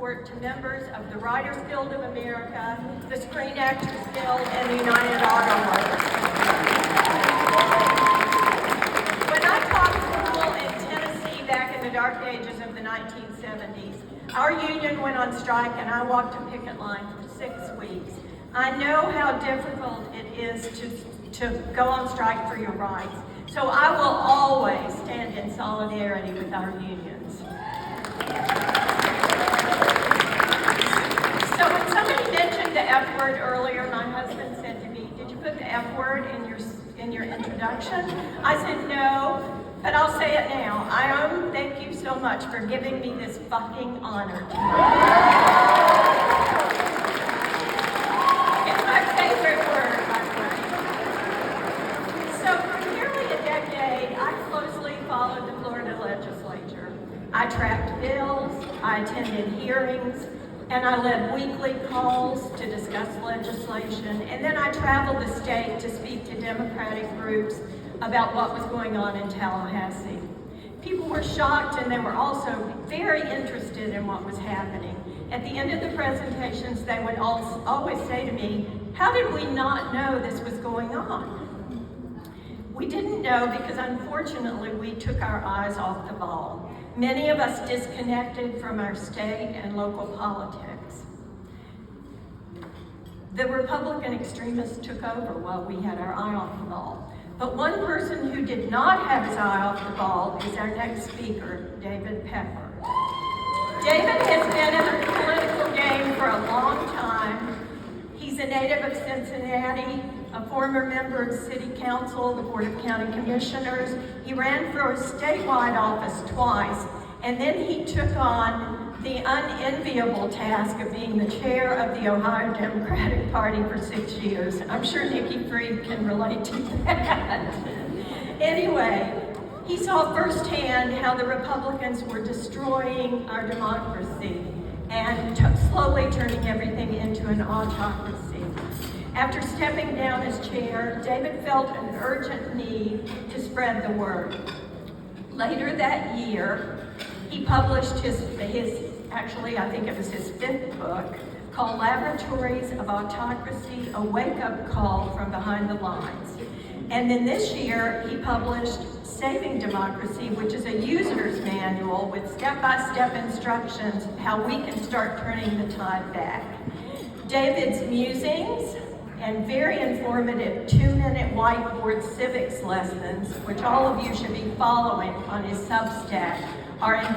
support to members of the Writers Guild of America, the Screen Actors Guild, and the United Auto Workers. When I taught school in Tennessee back in the dark ages of the 1970s, our union went on strike and I walked a picket line for 6 weeks. I know how difficult it is to go on strike for your rights. So I will always stand in solidarity with our unions. So when somebody mentioned the F word earlier, my husband said to me, "Did you put the F word in your introduction?" I said, "No, but I'll say it now. Thank you so much for giving me this fucking honor tonight." It's my favorite word, by the way. So for nearly a decade, I closely followed the Florida legislature. I tracked bills, I attended hearings, and I led weekly calls to discuss legislation, and then I traveled the state to speak to Democratic groups about what was going on in Tallahassee. People were shocked, and they were also very interested in what was happening. At the end of the presentations, they would always say to me, "How did we not know this was going on?" We didn't know because unfortunately we took our eyes off the ball. Many of us disconnected from our state and local politics. The Republican extremists took over while we had our eye off the ball. But one person who did not have his eye off the ball is our next speaker, David Pepper. David has been in the political game for a long time. He's a native of Cincinnati, a former member of City Council, the Board of County Commissioners. He ran for a statewide office twice, and then he took on the unenviable task of being the chair of the Ohio Democratic Party for 6 years. I'm sure Nikki Fried can relate to that. Anyway, he saw firsthand how the Republicans were destroying our democracy and slowly turning everything into an autocracy. After stepping down as chair, David felt an urgent need to spread the word. Later that year, he published actually I think it was his 5th book, called Laboratories of Autocracy, a wake-up call from behind the lines. And then this year, he published Saving Democracy, which is a user's manual with step-by-step instructions how we can start turning the tide back. David's musings and very informative 2-minute whiteboard civics lessons, which all of you should be following on his Substack, are